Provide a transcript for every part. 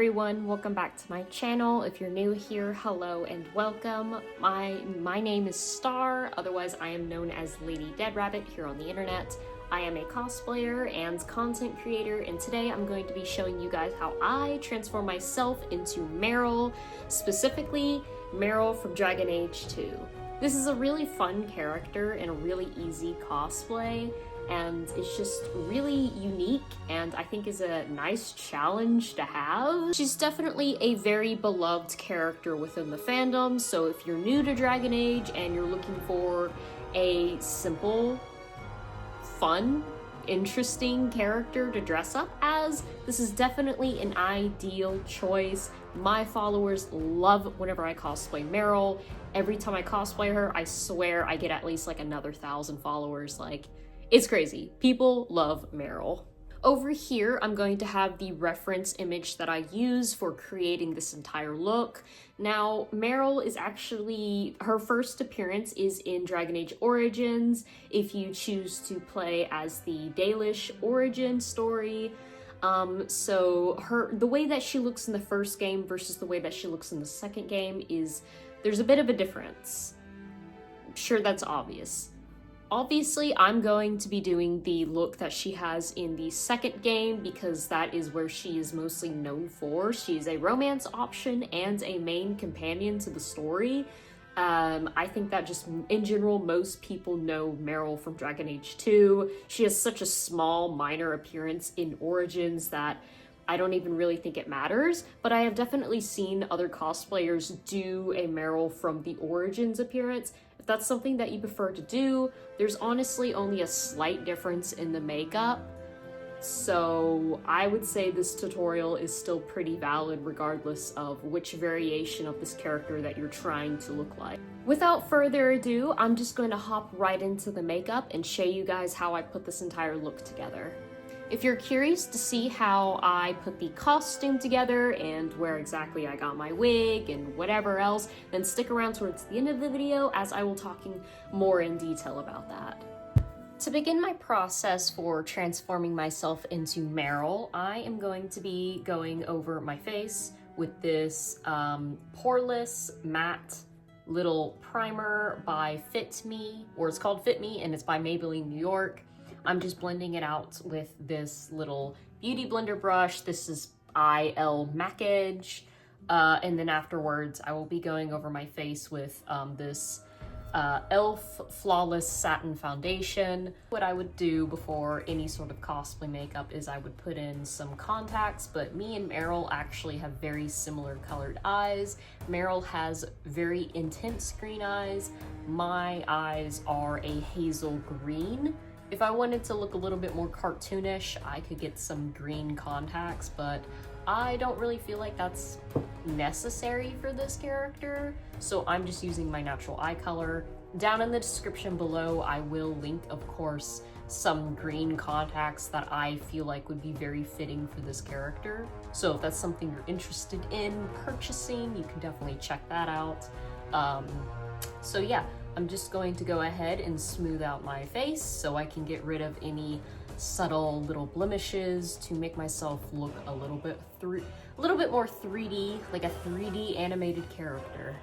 Everyone, welcome back to my channel. If you're new here, hello and welcome. My name is Star, otherwise I am known as Lady Dead Rabbit here on the internet. I am a cosplayer and content creator, and today I'm going to be showing you guys how I transform myself into Merrill, specifically Merrill from Dragon Age 2. This is a really fun character and a really easy cosplay, and it's just really unique and I think is a nice challenge to have. She's definitely a very beloved character within the fandom, so if you're new to Dragon Age and you're looking for a simple, fun, interesting character to dress up as, this is definitely an ideal choice. My followers love whenever I cosplay Merrill. Every time I cosplay her, I swear I get at least like another 1,000 followers. Like, it's crazy. People love Merrill. Over here, I'm going to have the reference image that I use for creating this entire look. Now, Merrill is actually, her first appearance is in Dragon Age Origins, if you choose to play as the Dalish origin story. So the way that she looks in the first game versus the way that she looks in the second game is, there's a bit of a difference. Sure, that's obvious. Obviously, I'm going to be doing the look that she has in the second game because that is where she is mostly known for. She's a romance option and a main companion to the story. I think that just in general, most people know Merrill from Dragon Age 2. She has such a small, minor appearance in Origins that I don't even really think it matters, but I have definitely seen other cosplayers do a Merrill from the Origins appearance. If that's something that you prefer to do, there's honestly only a slight difference in the makeup, so I would say this tutorial is still pretty valid regardless of which variation of this character that you're trying to look like. Without further ado, I'm just going to hop right into the makeup and show you guys how I put this entire look together. If you're curious to see how I put the costume together and where exactly I got my wig and whatever else, then stick around towards the end of the video as I will talking more in detail about that. To begin my process for transforming myself into Merrill, I am going to be going over my face with this poreless matte little primer by Fit Me, or it's called Fit Me and it's by Maybelline New York. I'm just blending it out with this little beauty blender brush. This is IL Mac Edge. And then afterwards, I will be going over my face with this e.l.f. Flawless Satin Foundation. What I would do before any sort of cosplay makeup is I would put in some contacts, but me and Merrill actually have very similar colored eyes. Merrill has very intense green eyes. My eyes are a hazel green. If I wanted to look a little bit more cartoonish, I could get some green contacts, but I don't really feel like that's necessary for this character, so I'm just using my natural eye color. Down in the description below, I will link, of course, some green contacts that I feel like would be very fitting for this character. So if that's something you're interested in purchasing, you can definitely check that out. So yeah. I'm just going to go ahead and smooth out my face so I can get rid of any subtle little blemishes to make myself look a little bit more 3D, like a 3D animated character.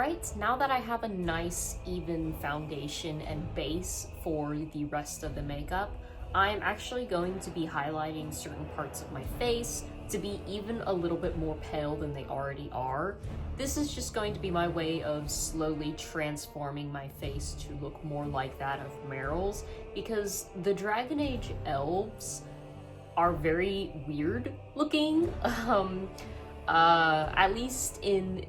Alright, now that I have a nice even foundation and base for the rest of the makeup, I'm actually going to be highlighting certain parts of my face to be even a little bit more pale than they already are. This is just going to be my way of slowly transforming my face to look more like that of Merrill's, because the Dragon Age elves are very weird looking. At least in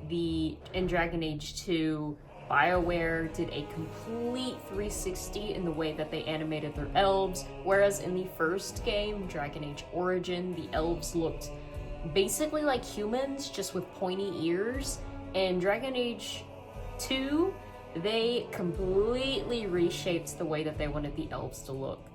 Dragon Age 2, BioWare did a complete 360 in the way that they animated their elves, whereas in the first game, Dragon Age Origin, the elves looked basically like humans, just with pointy ears. In Dragon Age 2, they completely reshaped the way that they wanted the elves to look.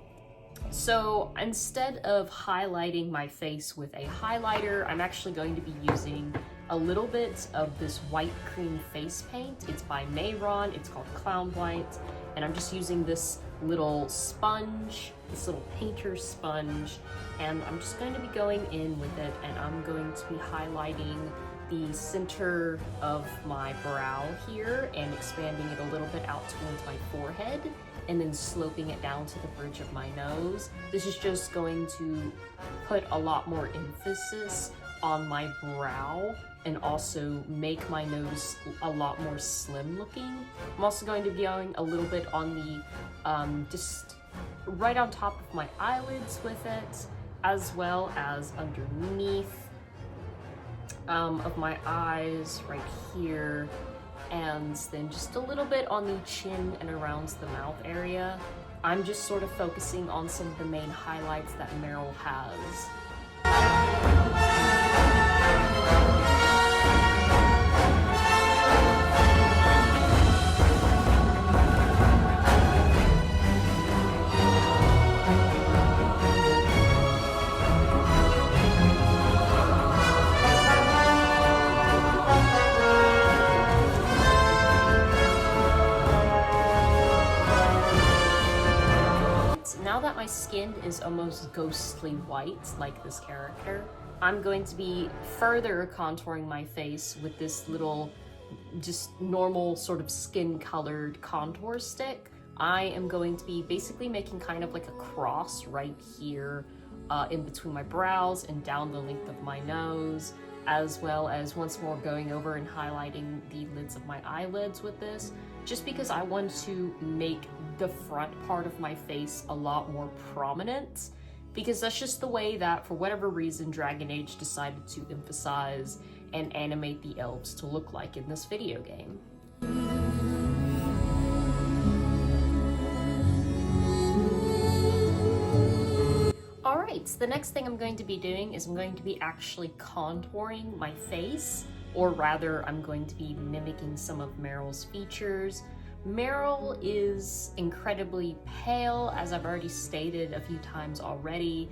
So instead of highlighting my face with a highlighter, I'm actually going to be using a little bit of this white cream face paint. It's by Merrill, it's called Clown White, and I'm just using this little sponge, this little painter's sponge, and I'm just going to be going in with it, and I'm going to be highlighting the center of my brow here and expanding it a little bit out towards my forehead, and then sloping it down to the bridge of my nose. This is just going to put a lot more emphasis on my brow and also make my nose a lot more slim looking. I'm also going to be going a little bit on the, just right on top of my eyelids with it, as well as underneath of my eyes right here, and then just a little bit on the chin and around the mouth area. I'm just sort of focusing on some of the main highlights that Merrill has. Now that my skin is almost ghostly white, like this character, I'm going to be further contouring my face with this little, just normal sort of skin-colored contour stick. I am going to be basically making kind of like a cross right here in between my brows and down the length of my nose, as well as once more going over and highlighting the lids of my eyelids with this, just because I want to make the front part of my face a lot more prominent, because that's just the way that, for whatever reason, Dragon Age decided to emphasize and animate the elves to look like in this video game. Alright, the next thing I'm going to be doing is I'm going to be actually contouring my face, or rather, I'm going to be mimicking some of Merrill's features. Merrill is incredibly pale, as I've already stated a few times already,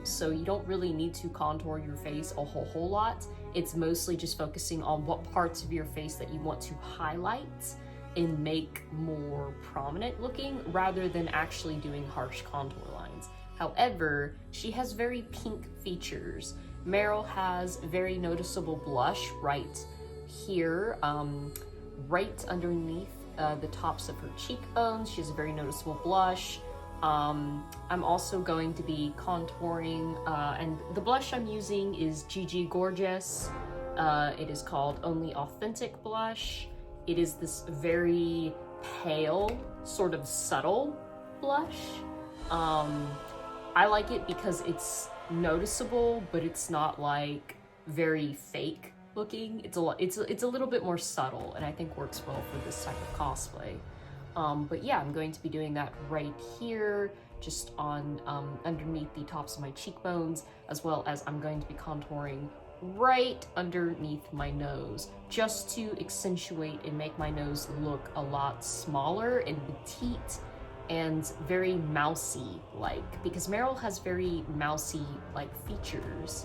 so you don't really need to contour your face a whole lot. It's mostly just focusing on what parts of your face that you want to highlight and make more prominent looking, rather than actually doing harsh contour lines. However, she has very pink features. Merrill has very noticeable blush right here, right underneath the tops of her cheekbones. She has a very noticeable blush. I'm also going to be contouring, and the blush I'm using is GG Gorgeous. It is called Only Authentic Blush. It is this very pale, sort of subtle blush. I like it because it's noticeable, but it's not like very fake looking. It's a little bit more subtle, and I think works well for this type of cosplay. But yeah, I'm going to be doing that right here, just on underneath the tops of my cheekbones, as well as I'm going to be contouring right underneath my nose, just to accentuate and make my nose look a lot smaller and petite and very mousy-like, because Merrill has very mousy-like features.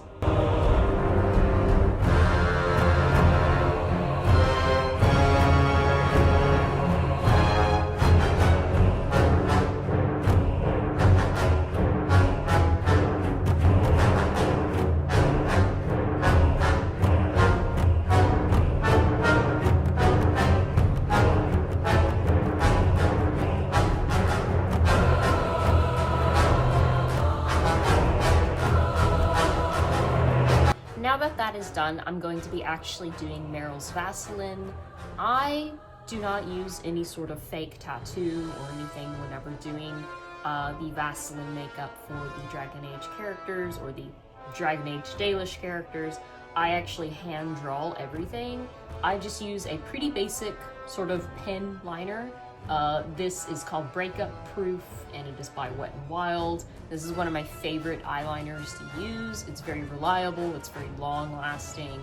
is done, I'm going to be actually doing Merrill's Vaseline. I do not use any sort of fake tattoo or anything whenever doing the Vaseline makeup for the Dragon Age characters or the Dragon Age Dalish characters. I actually hand draw everything. I just use a pretty basic sort of pen liner. This is called Breakup Proof, and it is by Wet n Wild. This is one of my favorite eyeliners to use. It's very reliable, it's very long lasting.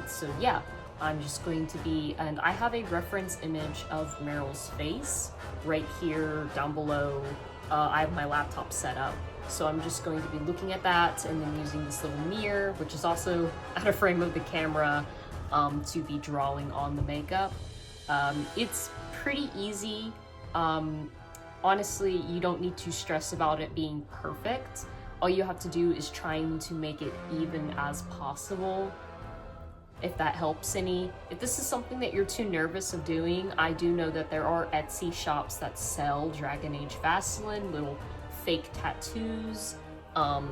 So yeah, I'm just going to be, and I have a reference image of Merrill's face right here down below. I have my laptop set up, so I'm just going to be looking at that and then using this little mirror, which is also out of frame of the camera, to be drawing on the makeup. It's pretty easy. Honestly, you don't need to stress about it being perfect. All you have to do is trying to make it even as possible, if that helps any. If this is something that you're too nervous of doing, I do know that there are Etsy shops that sell Dragon Age Vaseline, little fake tattoos.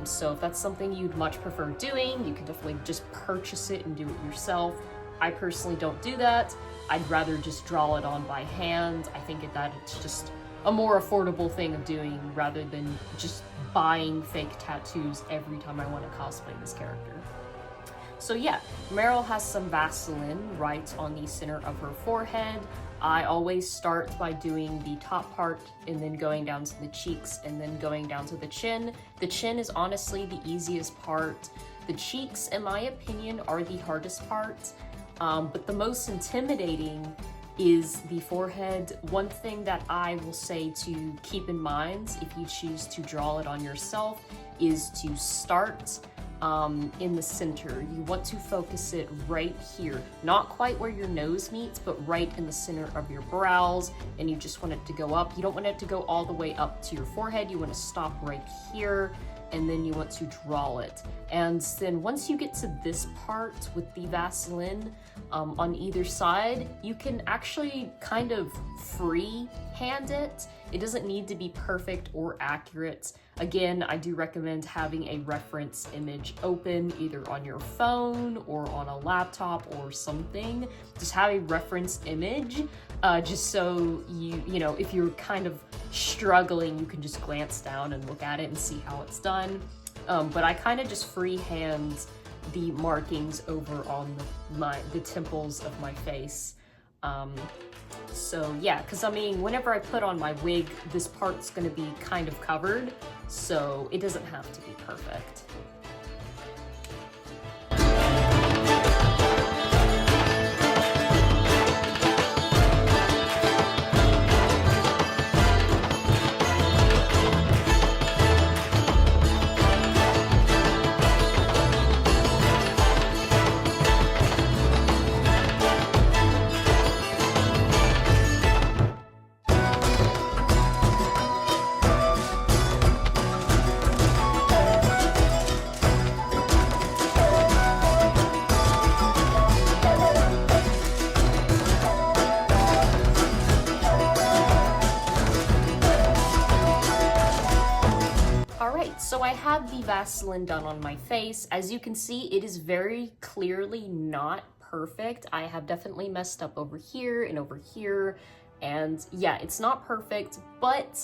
So if that's something you'd much prefer doing, you can definitely just purchase it and do it yourself. I personally don't do that. I'd rather just draw it on by hand. I think that it's just a more affordable thing of doing rather than just buying fake tattoos every time I want to cosplay this character. So yeah, Merrill has some Vaseline right on the center of her forehead. I always start by doing the top part and then going down to the cheeks and then going down to the chin. The chin is honestly the easiest part. The cheeks, in my opinion, are the hardest part, but the most intimidating is the forehead. One thing that I will say to keep in mind if you choose to draw it on yourself is to start in the center. You want to focus it right here, not quite where your nose meets, but right in the center of your brows, and you just want it to go up. You don't want it to go all the way up to your forehead. You want to stop right here, and then you want to draw it. And then once you get to this part with the Vaseline on either side, you can actually kind of free hand it. It doesn't need to be perfect or accurate. Again, I do recommend having a reference image open either on your phone or on a laptop or something. Just have a reference image, just so you know, if you're kind of struggling, you can just glance down and look at it and see how it's done. But I kind of just freehand the markings over on the temples of my face. So yeah, because I mean, whenever I put on my wig, this part's going to be kind of covered, so it doesn't have to be perfect. So I have the Vaseline done on my face. As you can see, it is very clearly not perfect. I have definitely messed up over here and over here. And yeah, it's not perfect, but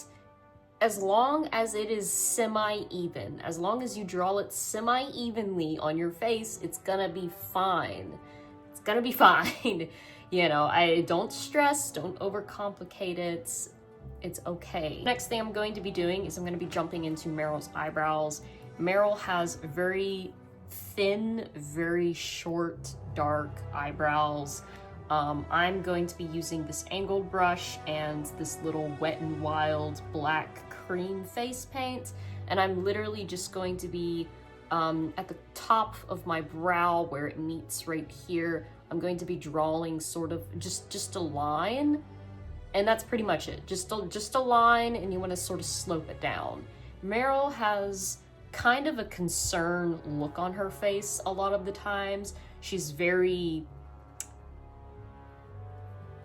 as long as it is semi-even, as long as you draw it semi-evenly on your face, it's gonna be fine. It's gonna be fine. You know, I don't stress, don't overcomplicate it. It's okay. Next thing I'm going to be doing is I'm going to be jumping into Merrill's eyebrows. Merrill has very thin, very short, dark eyebrows. I'm going to be using this angled brush and this little Wet n Wild black cream face paint, and I'm literally just going to be at the top of my brow where it meets right here. I'm going to be drawing sort of just a line. And that's pretty much it. Just a line, and you want to sort of slope it down. Merrill has kind of a concerned look on her face a lot of the times. She's very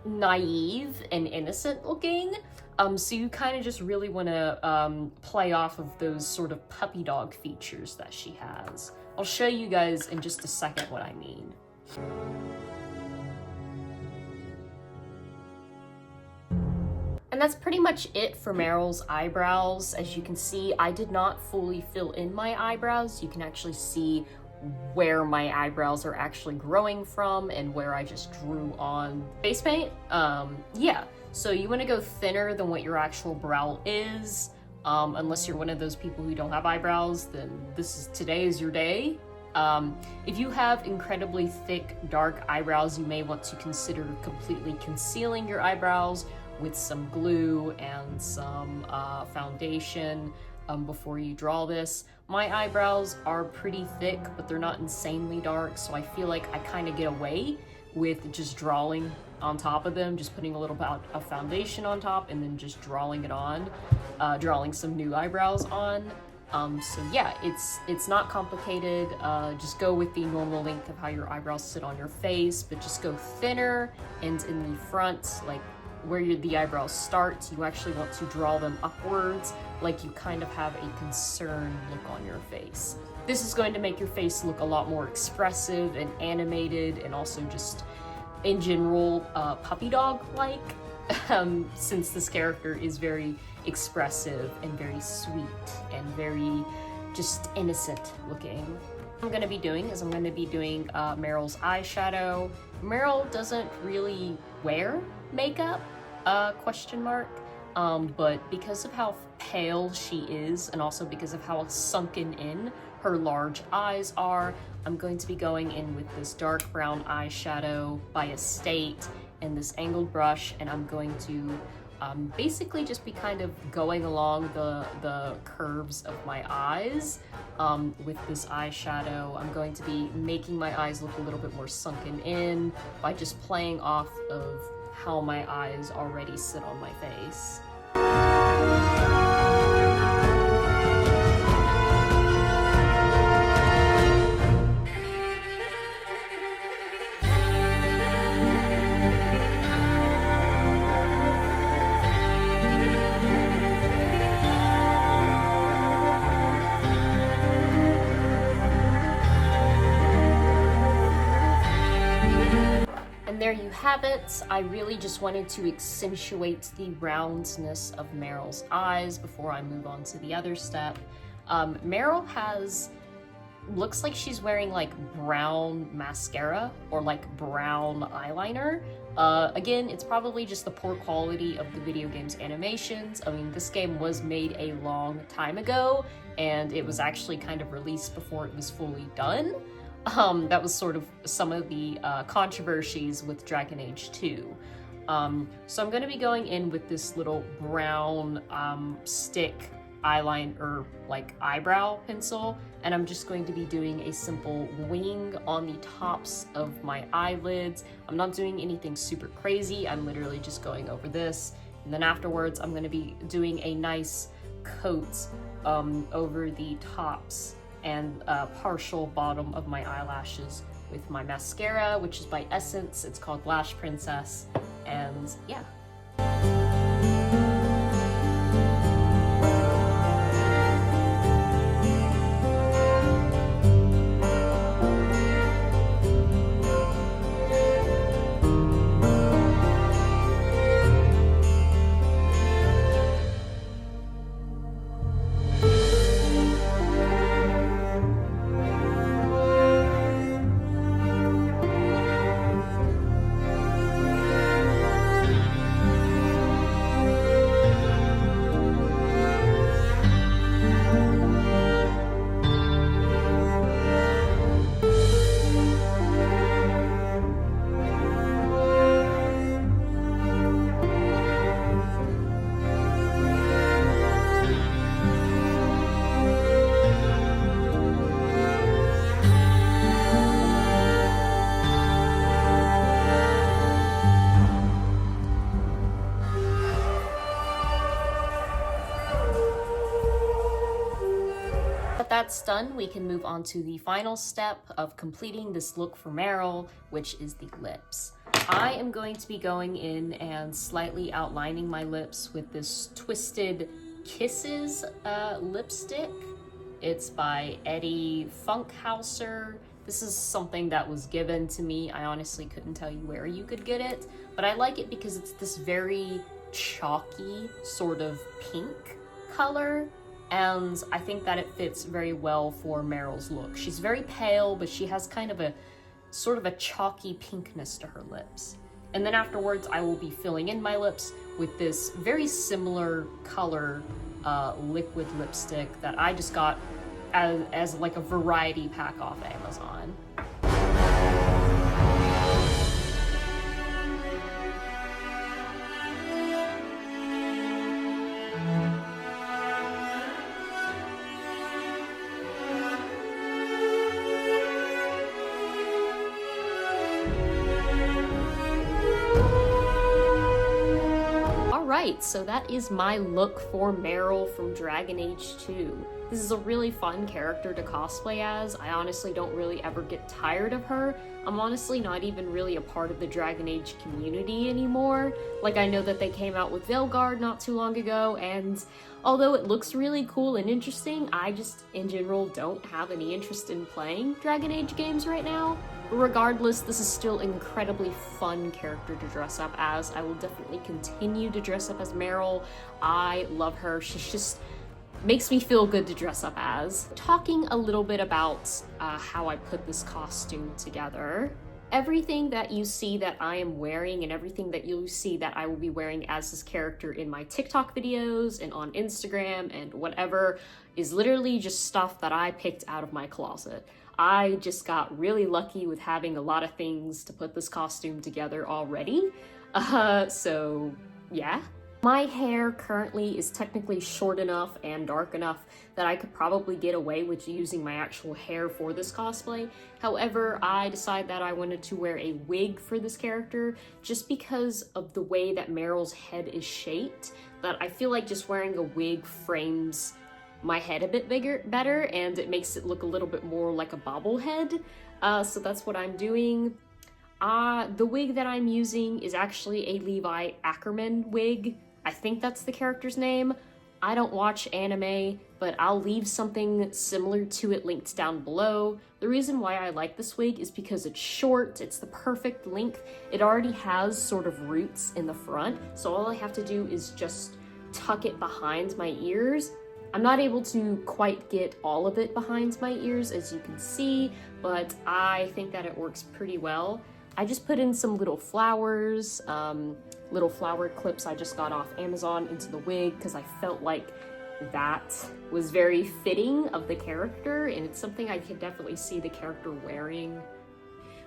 naive and innocent looking. So you kind of just really want to play off of those sort of puppy dog features that she has. I'll show you guys in just a second what I mean. And that's pretty much it for Merrill's eyebrows. As you can see, I did not fully fill in my eyebrows. You can actually see where my eyebrows are actually growing from and where I just drew on face paint. Yeah, so you want to go thinner than what your actual brow is. Unless you're one of those people who don't have eyebrows, then today is your day. If you have incredibly thick, dark eyebrows, you may want to consider completely concealing your eyebrows with some glue and some foundation before you draw this. My eyebrows are pretty thick, but they're not insanely dark, so I feel like I kind of get away with just drawing on top of them, just putting a little bit of foundation on top and then just drawing it on, drawing some new eyebrows on. So yeah, it's not complicated. Just go with the normal length of how your eyebrows sit on your face, but just go thinner, and in the front, like where the eyebrows start, you actually want to draw them upwards, like you kind of have a concerned look on your face. This is going to make your face look a lot more expressive and animated, and also just in general puppy dog-like, since this character is very expressive and very sweet and very just innocent looking. What I'm going to be doing is Merrill's eyeshadow. Merrill doesn't really wear makeup, question mark, but because of how pale she is and also because of how sunken in her large eyes are, I'm going to be going in with this dark brown eyeshadow by Estate and this angled brush, and I'm going to basically just be kind of going along the curves of my eyes with this eyeshadow. I'm going to be making my eyes look a little bit more sunken in by just playing off of how my eyes already sit on my face. There you have it. I really just wanted to accentuate the roundness of Merrill's eyes before I move on to the other step. Merrill looks like she's wearing like brown mascara or like brown eyeliner. Again, it's probably just the poor quality of the video game's animations. I mean, this game was made a long time ago, and it was actually kind of released before it was fully done. That was sort of some of the controversies with Dragon Age 2. So I'm going to be going in with this little brown stick eyeliner, or like eyebrow pencil, and I'm just going to be doing a simple wing on the tops of my eyelids. I'm not doing anything super crazy. I'm literally just going over this, and then afterwards I'm going to be doing a nice coat over the tops and partial bottom of my eyelashes with my mascara, which is by Essence. It's called Lash Princess, and yeah. That's done, we can move on to the final step of completing this look for Merrill, which is the lips. I am going to be going in and slightly outlining my lips with this Twisted Kisses lipstick. It's by Eddie Funkhauser. This is something that was given to me. I honestly couldn't tell you where you could get it, but I like it because it's this very chalky sort of pink color, and I think that it fits very well for Merrill's look. She's very pale, but she has kind of a sort of a chalky pinkness to her lips. And then afterwards, I will be filling in my lips with this very similar color liquid lipstick that I just got as like a variety pack off Amazon. Alright, so that is my look for Merrill from Dragon Age 2. This is a really fun character to cosplay as. I honestly don't really ever get tired of her. I'm honestly not even really a part of the Dragon Age community anymore. Like, I know that they came out with Veilguard not too long ago, and although it looks really cool and interesting, I just, in general, don't have any interest in playing Dragon Age games right now. Regardless, this is still an incredibly fun character to dress up as. I will definitely continue to dress up as Merrill. I love her. She's just makes me feel good to dress up as. Talking a little bit about how I put this costume together. Everything that you see that I am wearing and everything that you see that I will be wearing as this character in my TikTok videos and on Instagram and whatever is literally just stuff that I picked out of my closet. I just got really lucky with having a lot of things to put this costume together already. So yeah. My hair currently is technically short enough and dark enough that I could probably get away with using my actual hair for this cosplay. However, I decided that I wanted to wear a wig for this character just because of the way that Merrill's head is shaped, that I feel like just wearing a wig frames my head a bit better, and it makes it look a little bit more like a bobblehead. So that's what I'm doing. The wig that I'm using is actually a Levi Ackerman wig. I think that's the character's name. I don't watch anime, but I'll leave something similar to it linked down below. The reason why I like this wig is because it's short, it's the perfect length. It already has sort of roots in the front, so all I have to do is just tuck it behind my ears. I'm not able to quite get all of it behind my ears, as you can see, but I think that it works pretty well. I just put in some little flowers, little flower clips I just got off Amazon into the wig because I felt like that was very fitting of the character, and it's something I could definitely see the character wearing.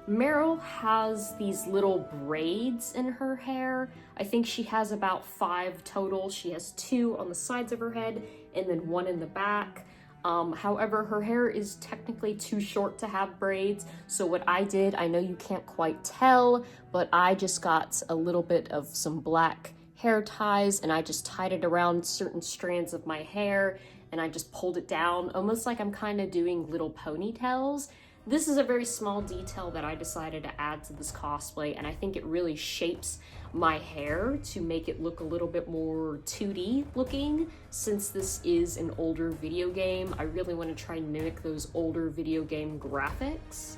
Merrill has these little braids in her hair. I think she has about 5 total. She has 2 on the sides of her head and then 1 in the back. However, her hair is technically too short to have braids, so what I did, I know you can't quite tell, but I just got a little bit of some black hair ties and I just tied it around certain strands of my hair and I just pulled it down, almost like I'm kind of doing little ponytails. This is a very small detail that I decided to add to this cosplay, and I think it really shapes my hair to make it look a little bit more 2D looking. Since this is an older video game, I really want to try and mimic those older video game graphics.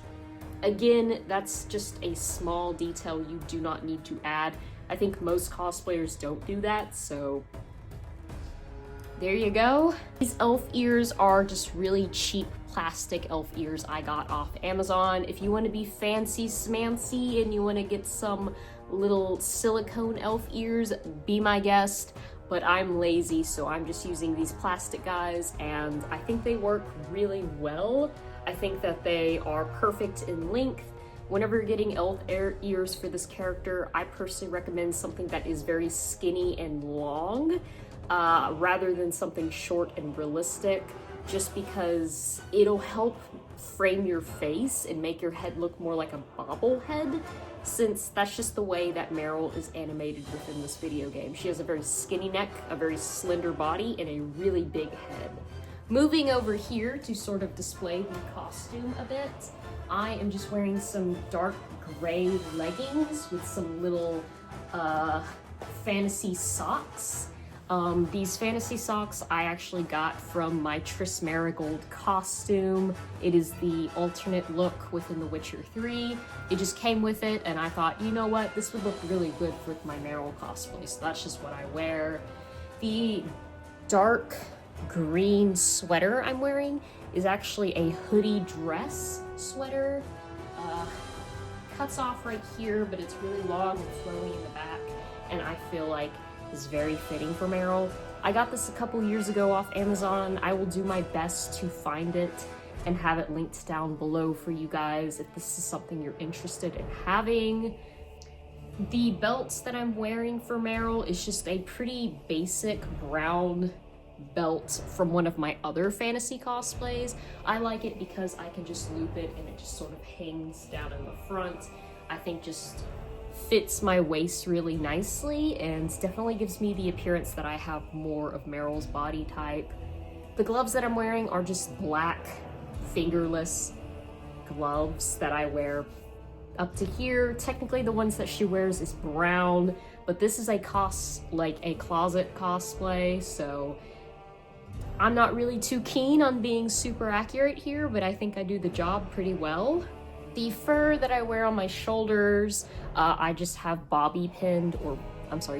Again, that's just a small detail you do not need to add. I think most cosplayers don't do that, so there you go. These elf ears are just really cheap plastic elf ears I got off Amazon. If you want to be fancy smancy and you want to get some little silicone elf ears, be my guest, but I'm lazy, so I'm just using these plastic guys, and I think they work really well. I think that they are perfect in length. Whenever you're getting elf ears for this character, I personally recommend something that is very skinny and long, rather than something short and realistic, just because it'll help frame your face and make your head look more like a bobblehead, since that's just the way that Merrill is animated within this video game. She has a very skinny neck, a very slender body, and a really big head. Moving over here to sort of display the costume a bit, I am just wearing some dark gray leggings with some little fantasy socks. These fantasy socks I actually got from my Triss Marigold costume. It is the alternate look within The Witcher 3. It just came with it, and I thought, you know what, this would look really good with my Merrill cosplay, so that's just what I wear. The dark green sweater I'm wearing is actually a hoodie dress sweater. Cuts off right here, but it's really long and flowy in the back, and I feel like is very fitting for Merrill. I got this a couple years ago off Amazon. I will do my best to find it and have it linked down below for you guys if this is something you're interested in having. The belt that I'm wearing for Merrill is just a pretty basic brown belt from one of my other fantasy cosplays. I like it because I can just loop it and it just sort of hangs down in the front. I think just fits my waist really nicely and definitely gives me the appearance that I have more of Merrill's body type. The gloves that I'm wearing are just black, fingerless gloves that I wear up to here. Technically the ones that she wears is brown, but this is a closet cosplay, so I'm not really too keen on being super accurate here, but I think I do the job pretty well. The fur that I wear on my shoulders, I just have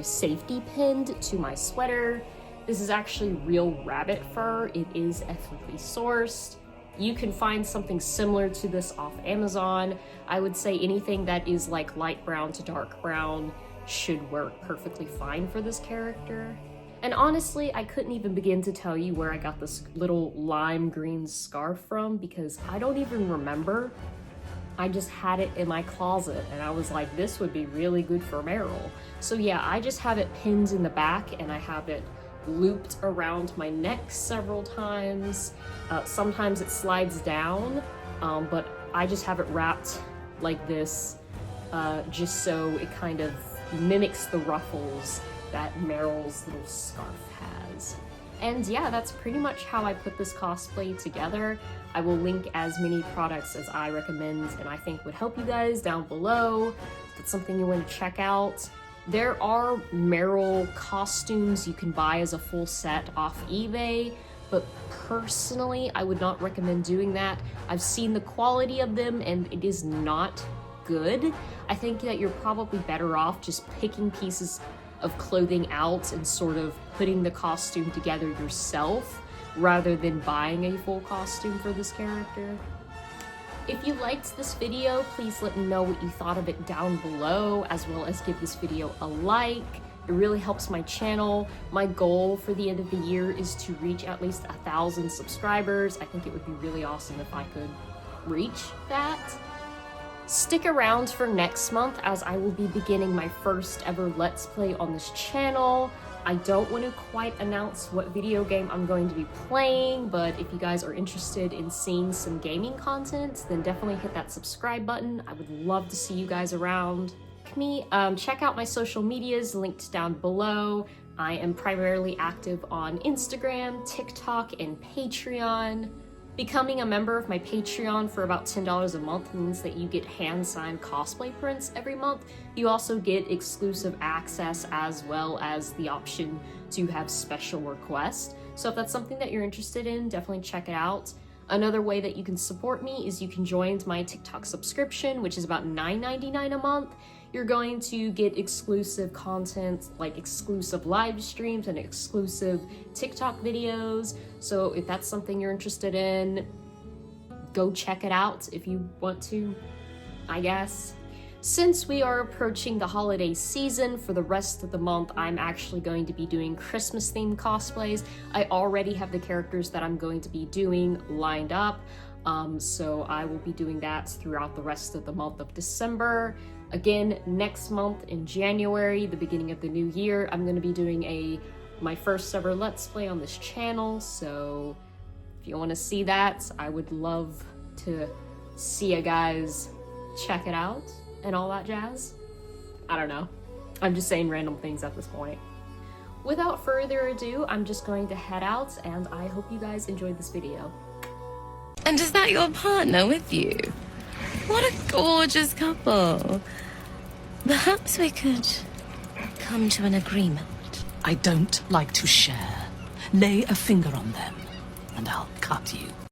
safety pinned to my sweater. This is actually real rabbit fur. It is ethically sourced. You can find something similar to this off Amazon. I would say anything that is like light brown to dark brown should work perfectly fine for this character. And honestly, I couldn't even begin to tell you where I got this little lime green scarf from because I don't even remember. I just had it in my closet and I was like, this would be really good for Merrill. So yeah, I just have it pinned in the back and I have it looped around my neck several times. Sometimes it slides down, but I just have it wrapped like this, just so it kind of mimics the ruffles that Merrill's little scarf has. And yeah, that's pretty much how I put this cosplay together. I will link as many products as I recommend and I think would help you guys down below. If it's something you want to check out. There are Merrill costumes you can buy as a full set off eBay, but personally, I would not recommend doing that. I've seen the quality of them and it is not good. I think that you're probably better off just picking pieces of clothing out and sort of putting the costume together yourself rather than buying a full costume for this character. If you liked this video, please let me know what you thought of it down below, as well as give this video a like. It really helps my channel. My goal for the end of the year is to reach at least 1,000 subscribers. I think it would be really awesome if I could reach that. Stick around for next month as I will be beginning my first ever Let's Play on this channel. I don't want to quite announce what video game I'm going to be playing, but if you guys are interested in seeing some gaming content, then definitely hit that subscribe button. I would love to see you guys around. Check out my social medias linked down below. I am primarily active on Instagram, TikTok, and Patreon. Becoming a member of my Patreon for about $10 a month means that you get hand-signed cosplay prints every month. You also get exclusive access as well as the option to have special requests. So if that's something that you're interested in, definitely check it out. Another way that you can support me is you can join my TikTok subscription, which is about $9.99 a month. You're going to get exclusive content like exclusive live streams and exclusive TikTok videos. So if that's something you're interested in, go check it out if you want to, I guess. Since we are approaching the holiday season, for the rest of the month, I'm actually going to be doing Christmas-themed cosplays. I already have the characters that I'm going to be doing lined up, so I will be doing that throughout the rest of the month of December. Again, next month in January, the beginning of the new year, I'm going to be doing my first ever Let's Play on this channel, so if you want to see that, I would love to see you guys check it out and all that jazz. I don't know. I'm just saying random things at this point. Without further ado, I'm just going to head out, and I hope you guys enjoyed this video. And is that your partner with you? What a gorgeous couple. Perhaps we could come to an agreement. I don't like to share. Lay a finger on them, and I'll cut you.